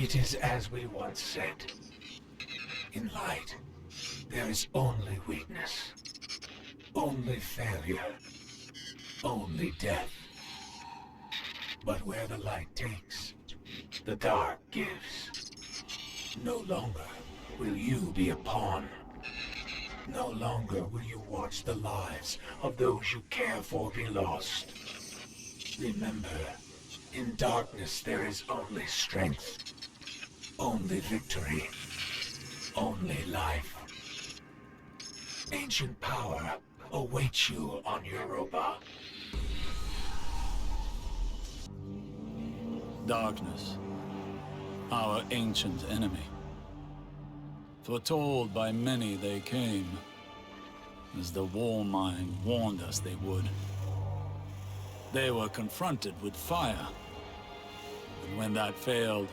It is as we once said. In light, there is only weakness, only failure, only death. But where the light takes, the dark gives. No longer will you be a pawn. No longer will you watch the lives of those you care for be lost. Remember, in darkness there is only strength, only victory, only life. Ancient power awaits you on Europa. Darkness, our ancient enemy. Foretold by many they came, as the war mind warned us they would. They were confronted with fire, and when that failed,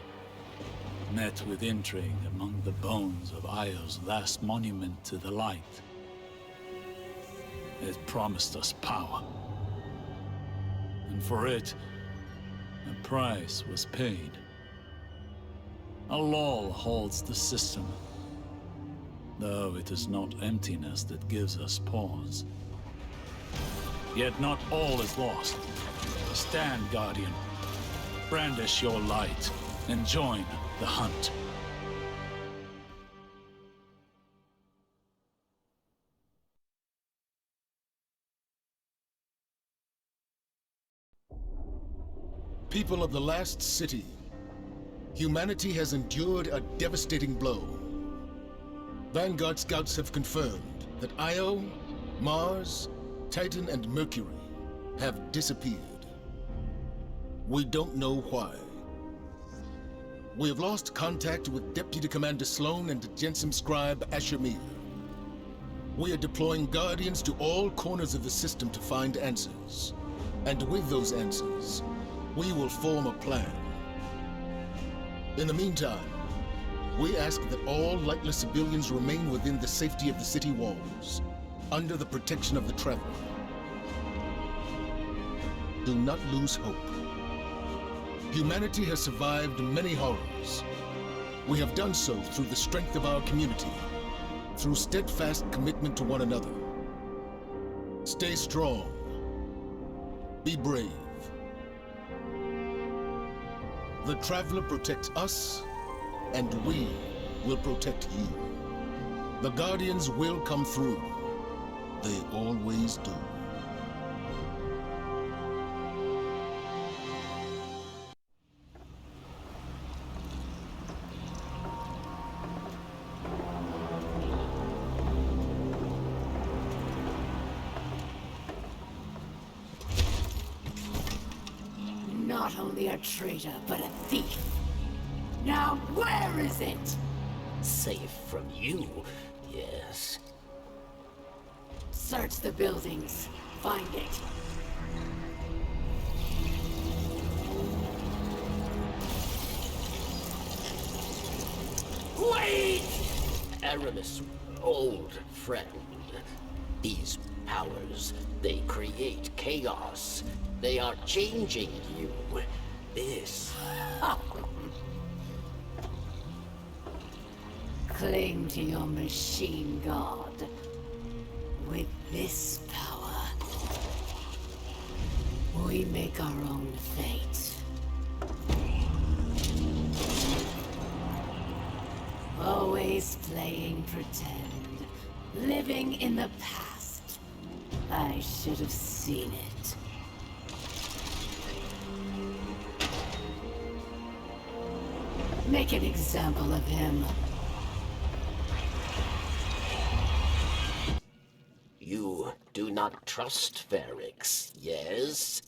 met with intrigue among the bones of Io's last monument to the light. It promised us power, and for it, a price was paid. A lull holds the system, though it is not emptiness that gives us pause. Yet not all is lost. Stand, Guardian. Brandish your light and join the hunt. People of the last city, humanity has endured a devastating blow. Vanguard scouts have confirmed that Io, Mars, Titan, and Mercury have disappeared. We don't know why. We have lost contact with Deputy Commander Sloan and Jensen Scribe Ashermir. We are deploying Guardians to all corners of the system to find answers. And with those answers, we will form a plan. In the meantime, we ask that all lightless civilians remain within the safety of the city walls, under the protection of the Traveler. Do not lose hope. Humanity has survived many horrors. We have done so through the strength of our community, through steadfast commitment to one another. Stay strong. Be brave. The Traveler protects us, and we will protect you. The Guardians will come through. They always do. Not only a traitor, but a thief. Now where is it? Safe from you, yes. Search the buildings. Find it. Wait! Aramis, old friend. These powers, they create chaos. They are changing you. This... Cling to your machine god. With this power, we make our own fate. Always playing pretend. Living in the past. I should have seen it. Make an example of him. You do not trust Varix, yes?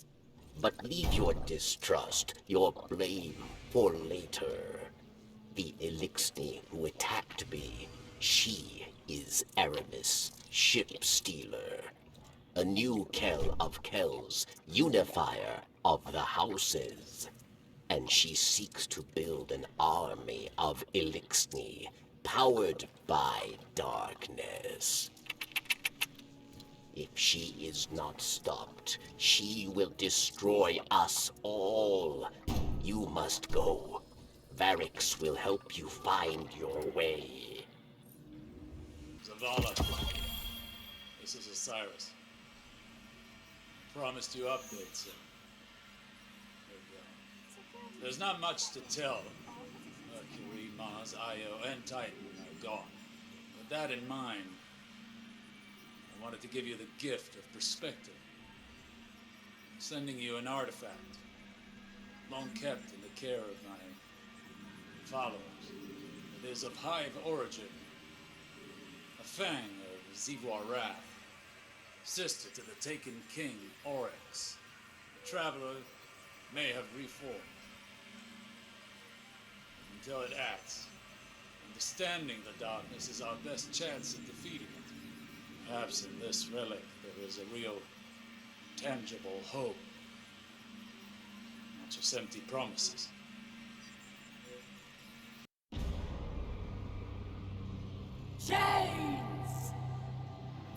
But leave your distrust, your blame, for later. The Elixni who attacked me, she is Aramis, ship stealer. A new Kell of Kells, unifier of the houses. And she seeks to build an army of Elixni, powered by darkness. If she is not stopped, she will destroy us all. You must go. Varix will help you find your way. Zavala, this is Osiris. Promised you updates. There's not much to tell. Mercury, Mars, Io, and Titan are gone. With that in mind, I wanted to give you the gift of perspective. I'm sending you an artifact, long kept in the care of my followers. It is of Hive origin, a fang of Zivor Wrath, sister to the taken king Oryx. The traveler may have reformed. Until it acts, understanding the darkness is our best chance at defeating it. Perhaps in this relic there is a real, tangible hope, not just empty promises. Chains!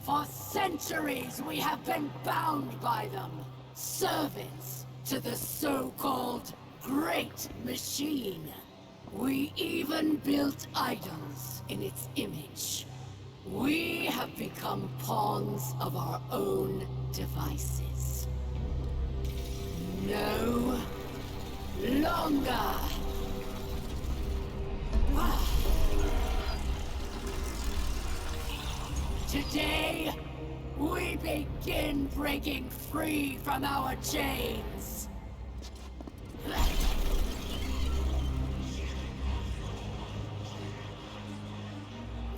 For centuries we have been bound by them. Servants to the so-called Great Machine. We even built idols in its image. We have become pawns of our own devices. No longer. Today, we begin breaking free from our chains.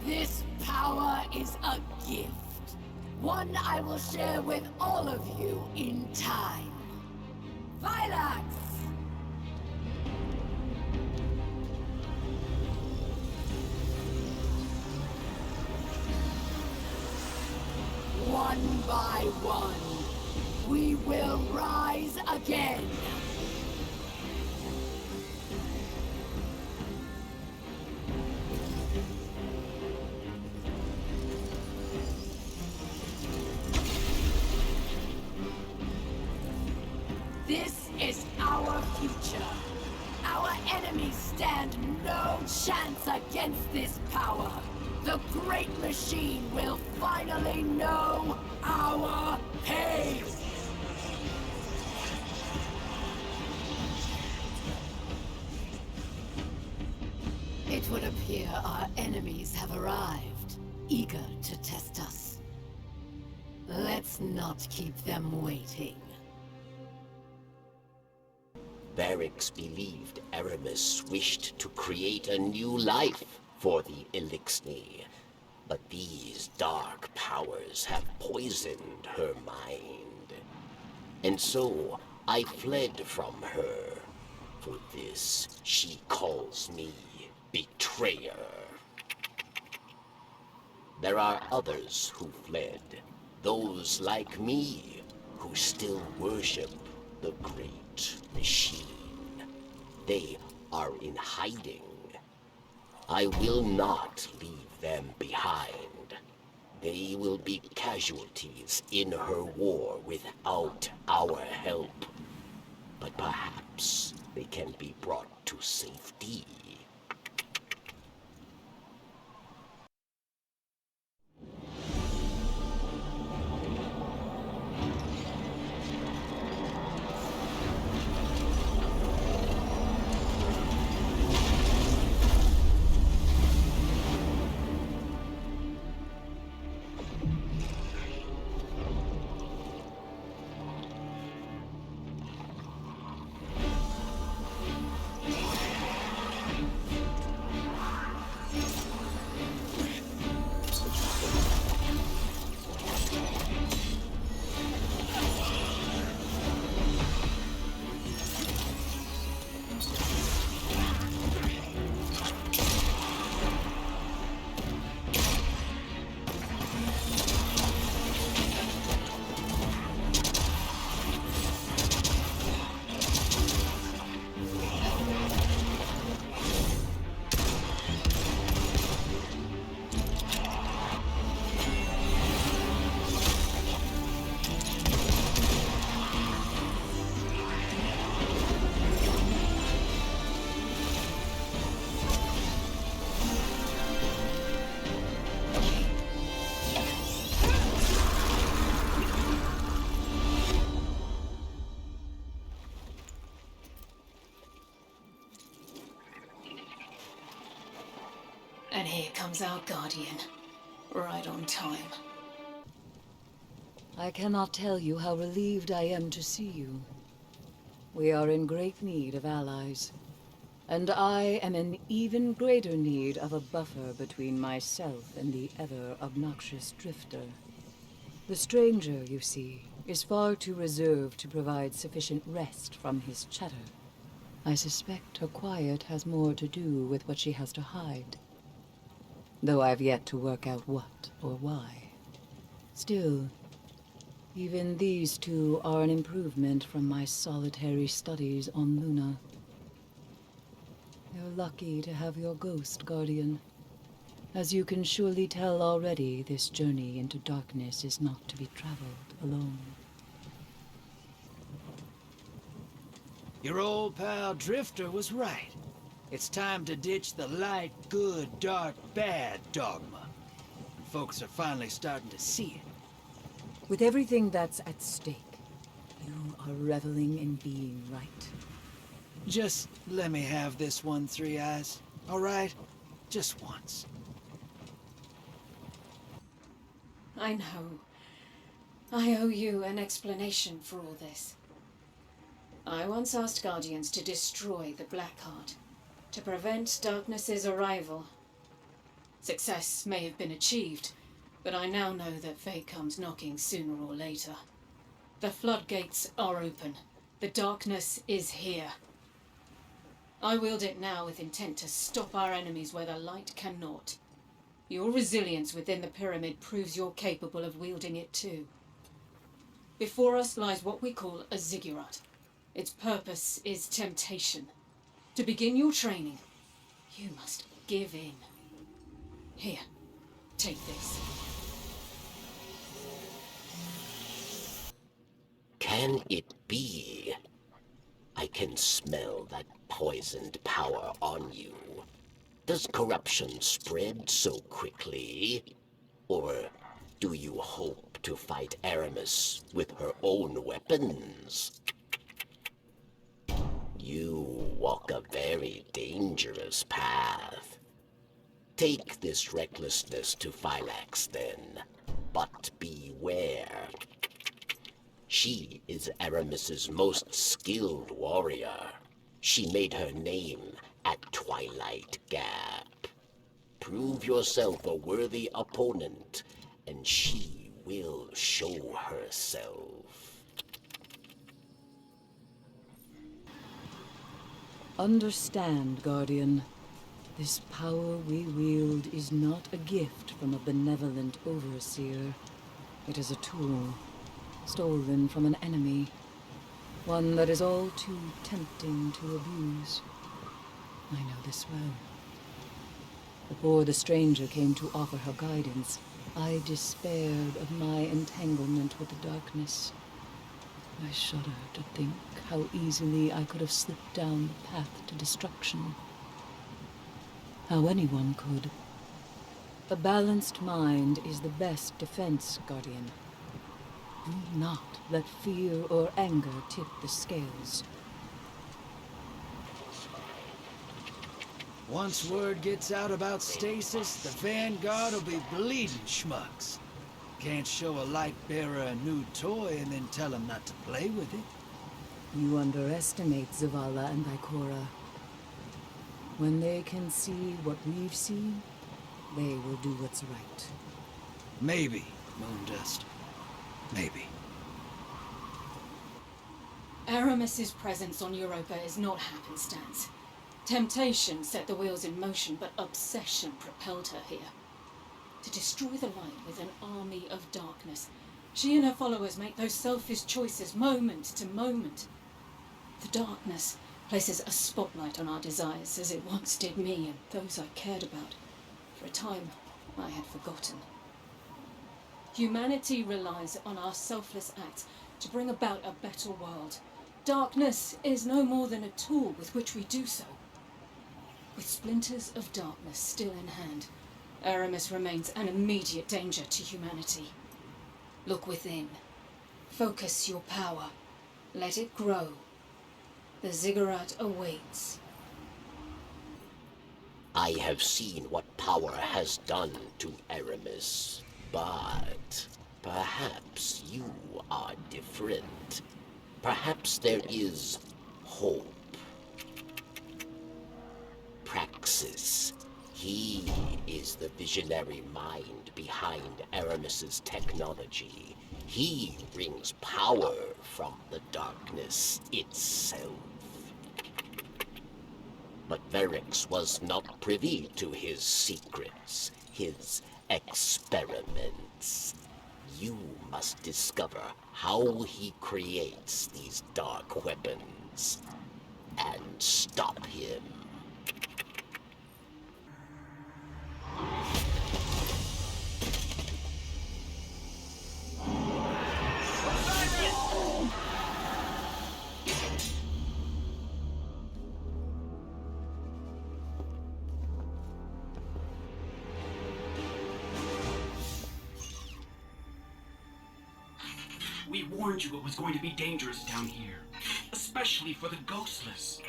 This power is a gift. One I will share with all of you in time. Vilax! One by one, we will rise again. This is our future. Our enemies stand no chance against this power. The Great Machine will finally know our pain! It would appear our enemies have arrived, eager to test us. Let's not keep them waiting. Varix believed Aramis wished to create a new life for the Elixni, but these dark powers have poisoned her mind. And so I fled from her. For this, she calls me betrayer. There are others who fled, those like me who still worship the Great Machine. They are in hiding. I will not leave them behind. They will be casualties in her war without our help. But perhaps they can be brought to safety. comes our Guardian. Right on time. I cannot tell you how relieved I am to see you. We are in great need of allies. And I am in even greater need of a buffer between myself and the ever-obnoxious Drifter. The stranger, you see, is far too reserved to provide sufficient rest from his chatter. I suspect her quiet has more to do with what she has to hide. Though I've yet to work out what or why. Still, even these two are an improvement from my solitary studies on Luna. You're lucky to have your ghost, Guardian. As you can surely tell already, this journey into darkness is not to be traveled alone. Your old pal Drifter was right. It's time to ditch the light, good, dark, bad dogma. And folks are finally starting to see it. With everything that's at stake, you are reveling in being right. Just let me have this one, Three Eyes. All right? Just once. I know. I owe you an explanation for all this. I once asked Guardians to destroy the Blackheart, to prevent Darkness's arrival. Success may have been achieved, but I now know that fate comes knocking sooner or later. The floodgates are open. The darkness is here. I wield it now with intent to stop our enemies where the light cannot. Your resilience within the pyramid proves you're capable of wielding it too. Before us lies what we call a ziggurat. Its purpose is temptation. To begin your training, you must give in. Here, take this. Can it be? I can smell that poisoned power on you. Does corruption spread so quickly? Or do you hope to fight Aramis with her own weapons? You walk a very dangerous path. Take this recklessness to Phylax then, but beware. She is Aramis's most skilled warrior. She made her name at Twilight Gap. Prove yourself a worthy opponent, and she will show herself. Understand, Guardian. This power we wield is not a gift from a benevolent overseer. It is a tool, stolen from an enemy. One that is all too tempting to abuse. I know this well. Before the stranger came to offer her guidance, I despaired of my entanglement with the darkness. I shudder to think how easily I could have slipped down the path to destruction. How anyone could. A balanced mind is the best defense, Guardian. Do not let fear or anger tip the scales. Once word gets out about stasis, the Vanguard will be bleeding schmucks. Can't show a light bearer a new toy and then tell him not to play with it. You underestimate Zavala and Ikora. When they can see what we've seen, they will do what's right. Maybe, Moondust. Maybe. Aramis's presence on Europa is not happenstance. Temptation set the wheels in motion, but obsession propelled her here. To destroy the light with an army of darkness, she and her followers make those selfish choices moment to moment. The darkness places a spotlight on our desires, as it once did me and those I cared about. For a time, I had forgotten. Humanity relies on our selfless acts to bring about a better world. Darkness is no more than a tool with which we do so. With splinters of darkness still in hand, Aramis remains an immediate danger to humanity. Look within. Focus your power. Let it grow. The ziggurat awaits. I have seen what power has done to Aramis, but perhaps you are different. Perhaps there is hope. Praxis. He is the visionary mind behind Aramis's technology. He brings power from the darkness itself. But Verix was not privy to his secrets, his experiments. You must discover how he creates these dark weapons and stop him. We warned you it was going to be dangerous down here, especially for the ghostless.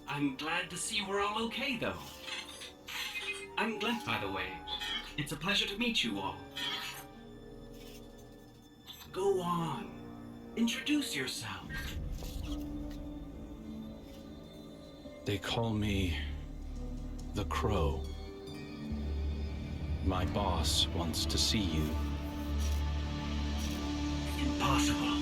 I'm glad to see we're all okay, though. I'm Glenn, by the way. It's a pleasure to meet you all. Go on. Introduce yourself. They call me the Crow. My boss wants to see you. Impossible.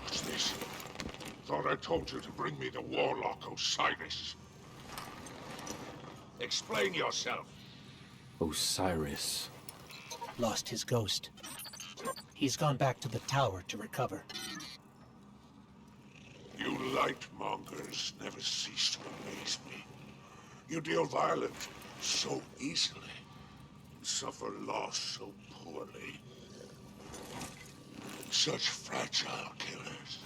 What's this? Thought I told you to bring me the warlock Osiris. Explain yourself. Osiris. Lost his ghost. He's gone back to the tower to recover. You light mongers never cease to amaze me. You deal violence so easily, suffer loss so poorly. Such fragile killers.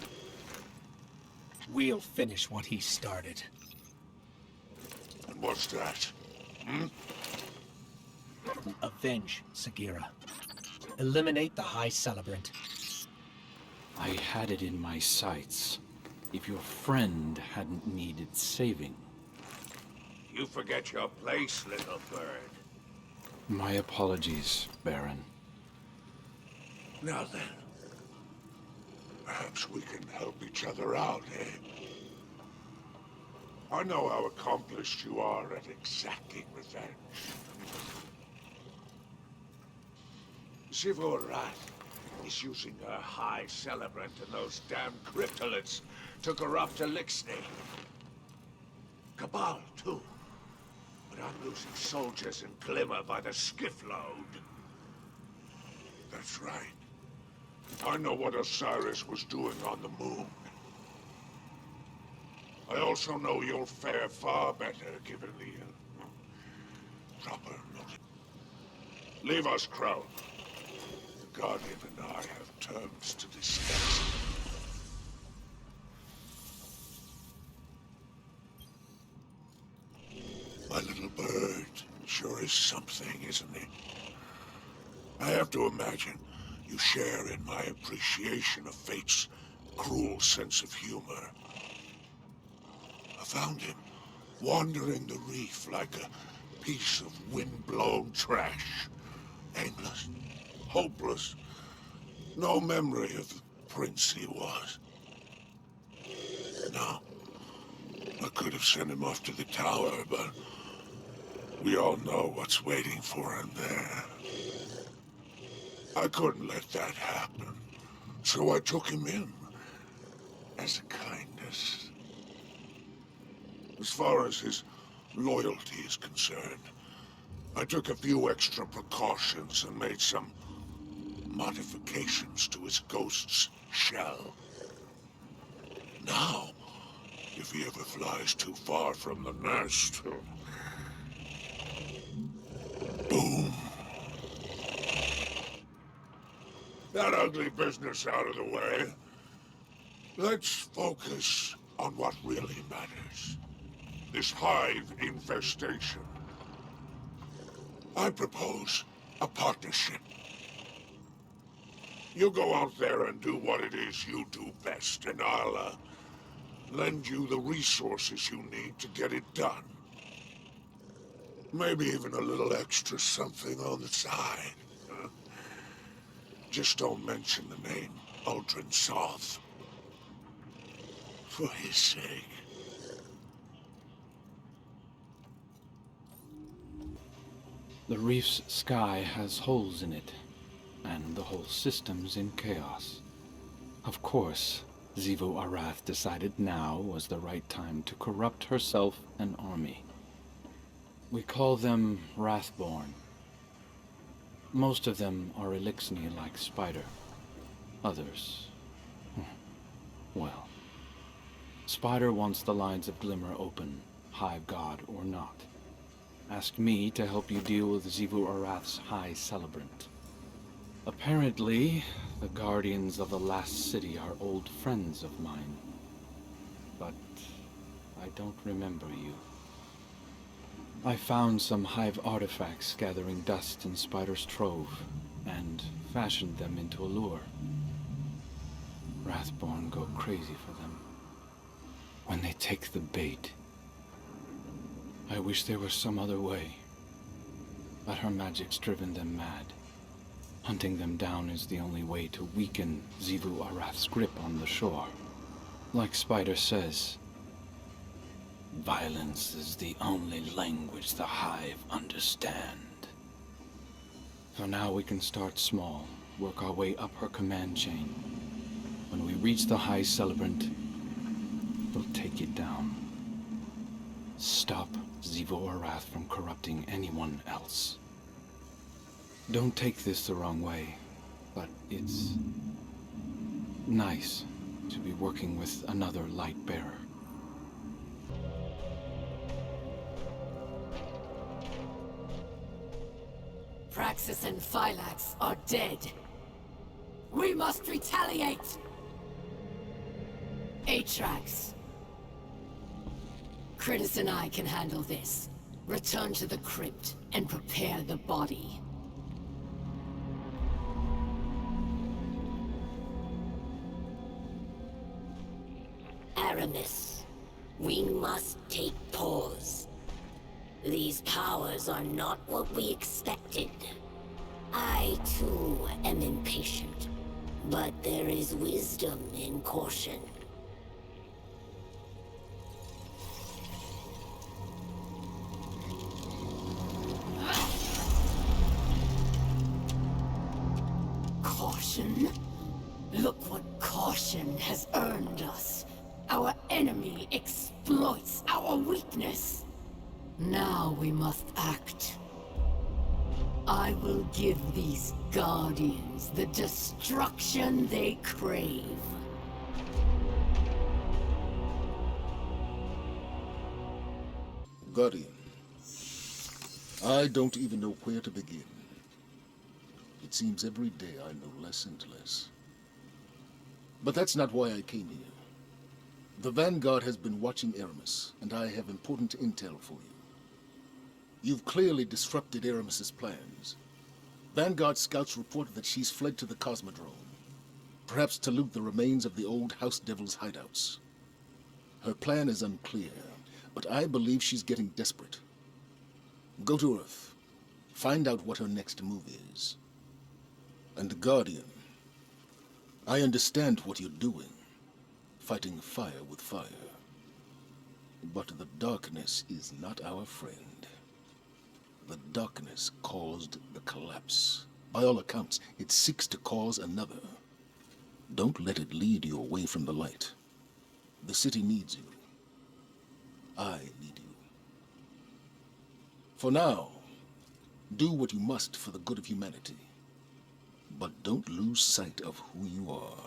We'll finish what he started. And what's that? Avenge Sagira. Eliminate the High Celebrant. I had it in my sights. If your friend hadn't needed saving. You forget your place, little bird. My apologies, Baron. Now then, perhaps we can help each other out, eh? I know how accomplished you are at exacting revenge. Zivorat is using her High Celebrant and those damn cryptoliths to corrupt Elixir. Cabal, too. But I'm losing soldiers in Glimmer by the skiff load. That's right. I know what Osiris was doing on the moon. I also know you'll fare far better given the proper notice. Leave us, Crow. The Guardian and I have terms to discuss. My little bird sure is something, isn't he? I have to imagine you share in my appreciation of fate's cruel sense of humor. I found him wandering the reef like a piece of wind-blown trash. Aimless, hopeless, no memory of the prince he was. No, I could have sent him off to the tower, but we all know what's waiting for him there. I couldn't let that happen, so I took him in as a kindness. As far as his loyalty is concerned, I took a few extra precautions and made some modifications to his ghost's shell. Now, if he ever flies too far from the nest, boom. That ugly business out of the way. Let's focus on what really matters. This hive infestation. I propose a partnership. You go out there and do what it is you do best, and I'll, lend you the resources you need to get it done. Maybe even a little extra something on the side. Just don't mention the name Uldren Soth. For his sake. The reef's sky has holes in it, and the whole system's in chaos. Of course, Xivu Arath decided now was the right time to corrupt herself and army. We call them Wrathborn. Most of them are Elixni like Spider. Others... well... Spider wants the lines of Glimmer open, Hive God or not. Asked me to help you deal with Xivu Arath's High Celebrant. Apparently, the Guardians of the Last City are old friends of mine. But I don't remember you. I found some Hive artifacts gathering dust in Spider's trove, and fashioned them into a lure. Wrathborn go crazy for them. When they take the bait. I wish there was some other way. But her magic's driven them mad. Hunting them down is the only way to weaken Xivu Arath's grip on the shore. Like Spider says, violence is the only language the Hive understand. So now we can start small, work our way up her command chain. When we reach the High Celebrant, we'll take it down. Stop Xivu Arath from corrupting anyone else. Don't take this the wrong way, but it's nice to be working with another light bearer. Praxis and Phylax are dead. We must retaliate! Atrax. Critus and I can handle this. Return to the crypt and prepare the body. Aramis, we must take pause. These powers are not what we expected. I, too, am impatient. But there is wisdom in caution. Caution? Look what caution has earned us. Our enemy exploits our weakness. Now we must act. I will give these Guardians the destruction they crave. Guardian, I don't even know where to begin. It seems every day I know less and less. But that's not why I came here. The Vanguard has been watching Aramis, and I have important intel for you. You've clearly disrupted Aramis's plans. Vanguard scouts reported that she's fled to the Cosmodrome, perhaps to loot the remains of the old House Devil's hideouts. Her plan is unclear, but I believe she's getting desperate. Go to Earth. Find out what her next move is. And Guardian, I understand what you're doing. Fighting fire with fire. But the darkness is not our friend. The darkness caused the collapse. By all accounts, it seeks to cause another. Don't let it lead you away from the light. The city needs you. I need you. For now, do what you must for the good of humanity. But don't lose sight of who you are.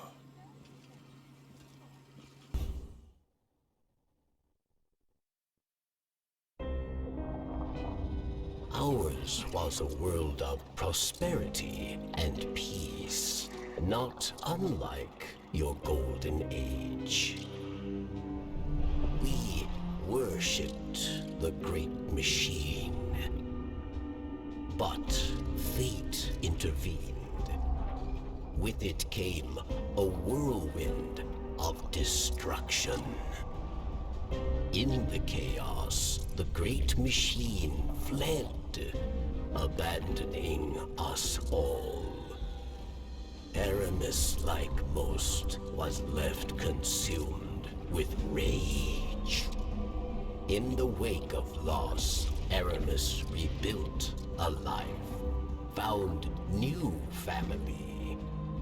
Ours was a world of prosperity and peace, not unlike your golden age. We worshipped the great machine, but fate intervened. with it came a whirlwind of destruction. In the chaos, the great machine fled, abandoning us all. Aramis, like most, was left consumed with rage. In the wake of loss, Aramis rebuilt a life, found new family,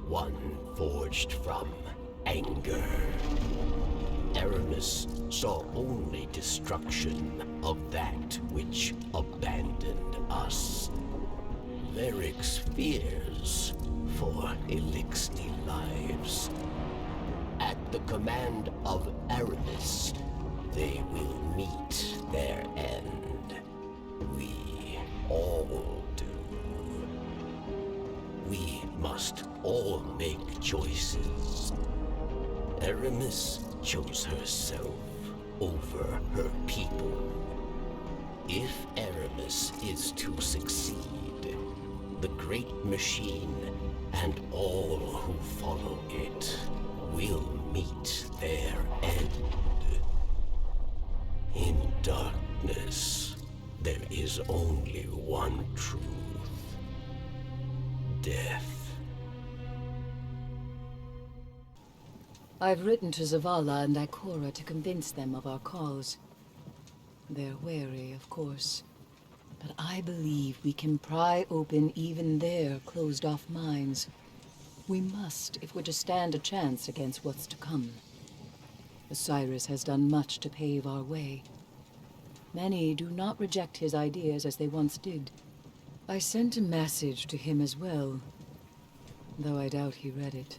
one forged from anger. Aramis saw only destruction of that which abandoned us. Varric's fears for Elixni lives. At the command of Aramis, they will meet their end. We all do. We must all make choices. Aramis chose herself over her people. If Aramis is to succeed, the great machine and all who follow it will meet their end. In darkness, there is only one truth. Death. I've written to Zavala and Ikora to convince them of our cause. They're wary, of course. But I believe we can pry open even their closed-off minds. We must, if we're to stand a chance against what's to come. Osiris has done much to pave our way. Many do not reject his ideas as they once did. I sent a message to him as well, though I doubt he read it.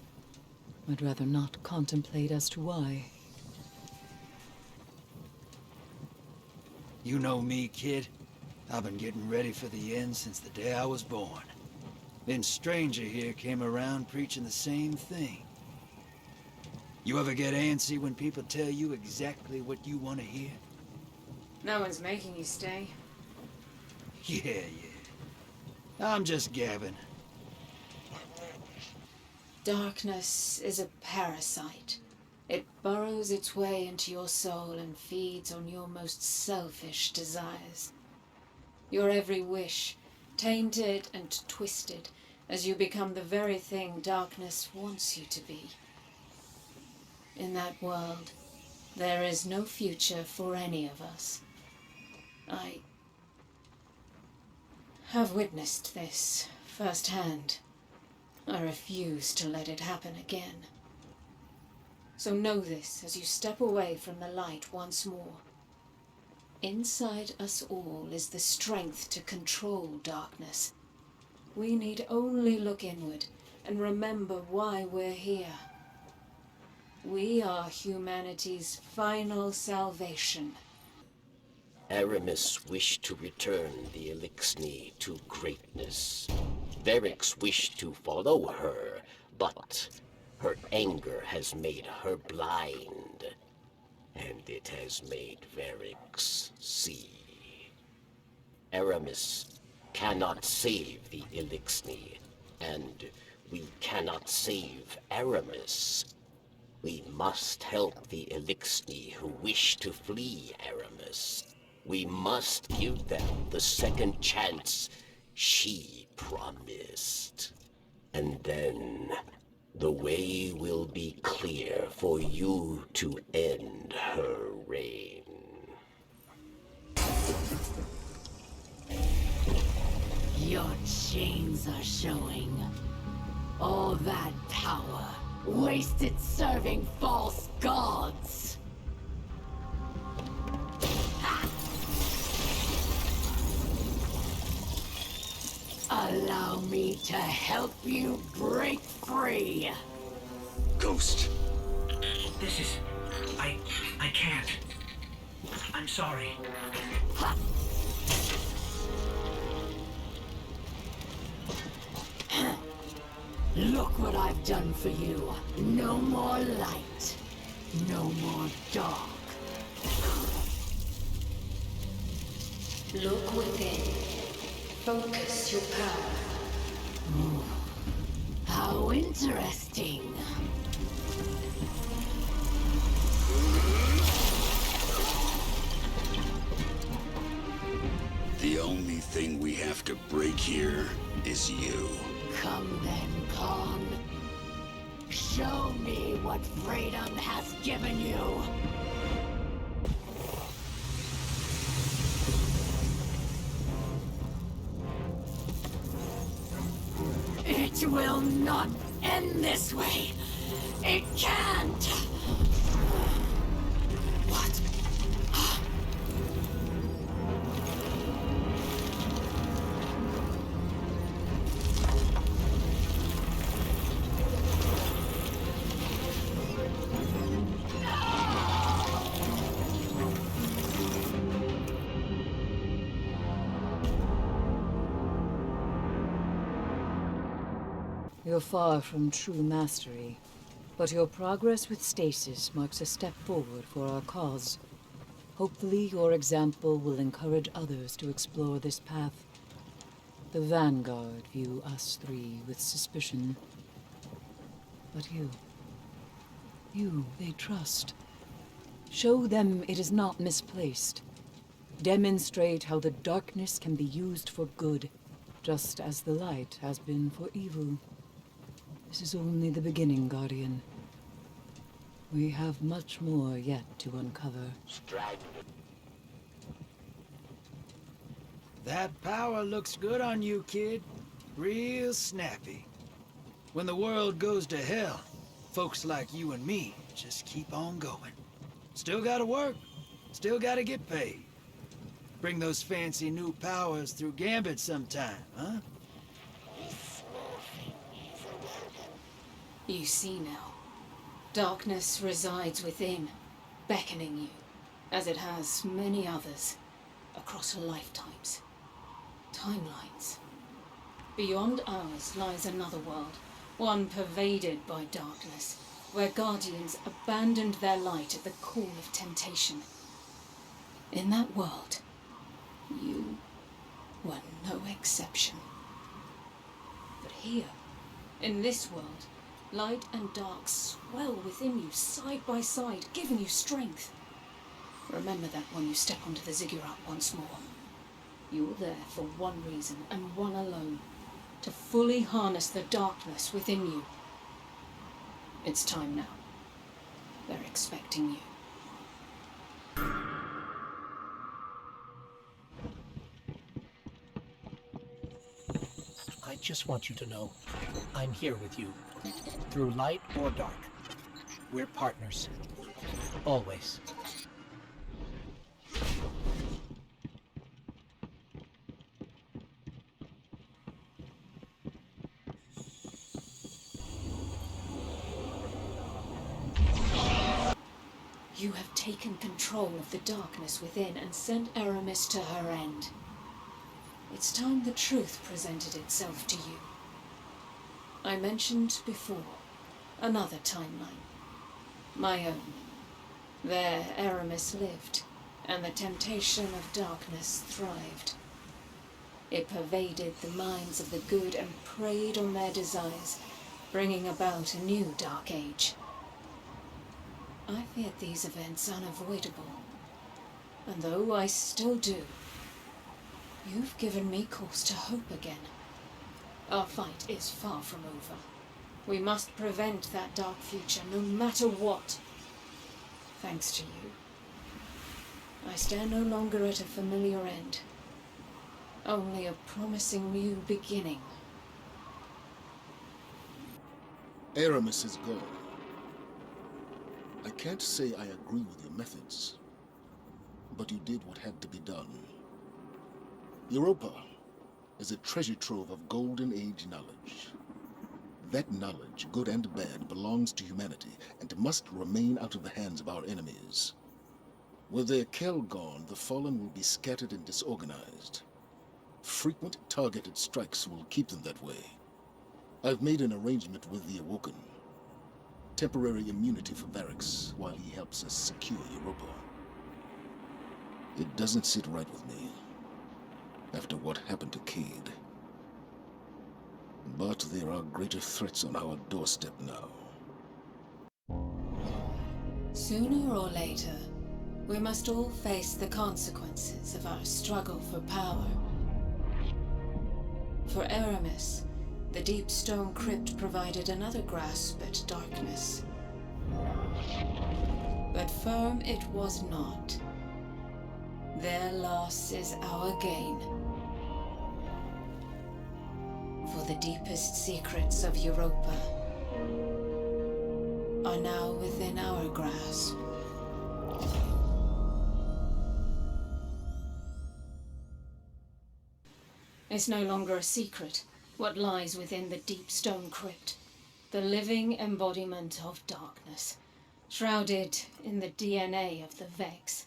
I'd rather not contemplate as to why. You know me, kid. I've been getting ready for the end since the day I was born. Then Stranger here came around preaching the same thing. You ever get antsy when people tell you exactly what you want to hear? No one's making you stay. Yeah. I'm just gabbing. Darkness is a parasite. It burrows its way into your soul and feeds on your most selfish desires. Your every wish, tainted and twisted, as you become the very thing darkness wants you to be. In that world, there is no future for any of us. I have witnessed this firsthand. I refuse to let it happen again. So know this as you step away from the light once more. Inside us all is the strength to control darkness. We need only look inward and remember why we're here. We are humanity's final salvation. Aramis wished to return the Elixni to greatness. Varric's wished to follow her, but her anger has made her blind, and it has made Varric's see. Aramis cannot save the Elixni, and we cannot save Aramis. We must help the Elixni who wish to flee Aramis. We must give them the second chance she promised. And then the way will be clear for you to end her reign. Your chains are showing. All that power, wasted serving false gods. Ha! Allow me to help you break free. Ghost. This is... I can't. I'm sorry. Ha! Look what I've done for you. No more light. No more dark. Look within. Focus your power. How How interesting. The only thing we have to break here is you. Come then, Pawn. Show me what freedom has given you. It will not end this way. It can't. What? You're far from true mastery, but your progress with stasis marks a step forward for our cause. Hopefully, your example will encourage others to explore this path. The Vanguard view us three with suspicion. But you they trust. Show them it is not misplaced. Demonstrate how the darkness can be used for good, just as the light has been for evil. This is only the beginning, Guardian. We have much more yet to uncover. That power looks good on you, kid. Real snappy. When the world goes to hell, folks like you and me just keep on going. Still gotta work, still gotta get paid. Bring those fancy new powers through Gambit sometime, huh? You see now. Darkness resides within, beckoning you, as it has many others, across lifetimes. Timelines. Beyond ours lies another world, one pervaded by darkness, where Guardians abandoned their light at the call of temptation. In that world, you were no exception. But here, in this world, light and dark swell within you, side by side, giving you strength. Remember that when you step onto the ziggurat once more. You're there for one reason, and one alone. To fully harness the darkness within you. It's time now. They're expecting you. I just want you to know, I'm here with you. Through light or dark. We're partners. Always. You have taken control of the darkness within and sent Aramis to her end. It's time the truth presented itself to you. I mentioned before, another timeline. My own. There Aramis lived, and the temptation of darkness thrived. It pervaded the minds of the good and preyed on their desires, bringing about a new dark age. I feared these events unavoidable, and though I still do, you've given me cause to hope again. Our fight is far from over. We must prevent that dark future, no matter what. Thanks to you, I stand no longer at a familiar end, only a promising new beginning. Aramis is gone. I can't say I agree with your methods, but you did what had to be done. Europa is a treasure trove of Golden Age knowledge. That knowledge, good and bad, belongs to humanity and must remain out of the hands of our enemies. With their Kell gone, the Fallen will be scattered and disorganized. Frequent targeted strikes will keep them that way. I've made an arrangement with the Awoken. Temporary immunity for Varix while he helps us secure Europa. It doesn't sit right with me after what happened to Cade. But there are greater threats on our doorstep now. Sooner or later, we must all face the consequences of our struggle for power. For Aramis, the deep stone crypt provided another grasp at darkness. But firm it was not. Their loss is our gain. For the deepest secrets of Europa are now within our grasp. It's no longer a secret what lies within the deep stone crypt. The living embodiment of darkness, shrouded in the DNA of the Vex.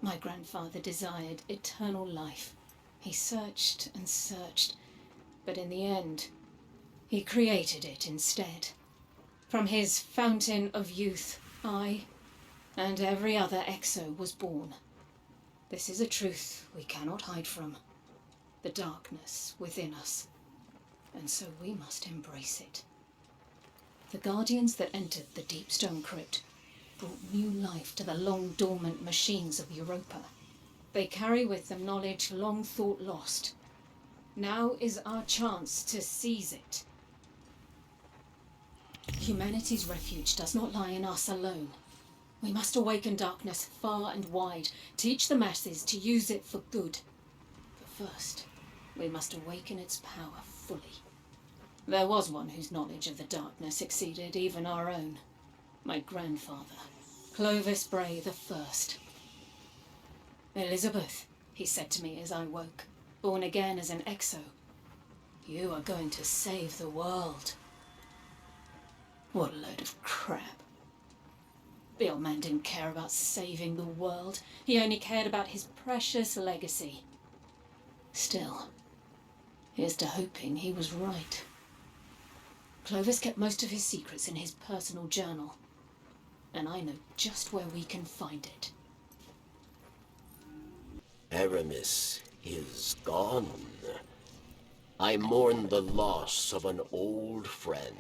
My grandfather desired eternal life. He searched and searched, but in the end, he created it instead. From his fountain of youth, I and every other Exo was born. This is a truth we cannot hide from. The darkness within us. And so we must embrace it. The Guardians that entered the deep stone crypt brought new life to the long-dormant machines of Europa. They carry with them knowledge long thought lost. Now is our chance to seize it. Humanity's refuge does not lie in us alone. We must awaken darkness far and wide, teach the masses to use it for good. But first, we must awaken its power fully. There was one whose knowledge of the darkness exceeded even our own. My grandfather, Clovis Bray the First. Elizabeth, he said to me as I woke, born again as an Exo, you are going to save the world. What a load of crap. The old man didn't care about saving the world. He only cared about his precious legacy. Still, here's to hoping he was right. Clovis kept most of his secrets in his personal journal, and I know just where we can find it. Aramis is gone. I mourn the loss of an old friend.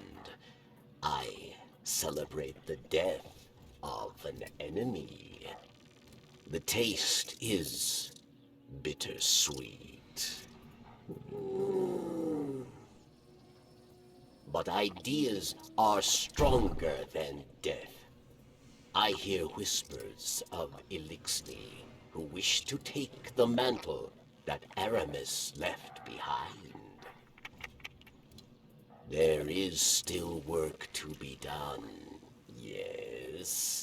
I celebrate the death of an enemy. The taste is bittersweet. But ideas are stronger than death. I hear whispers of Elixni, who wish to take the mantle that Aramis left behind. There is still work to be done, yes.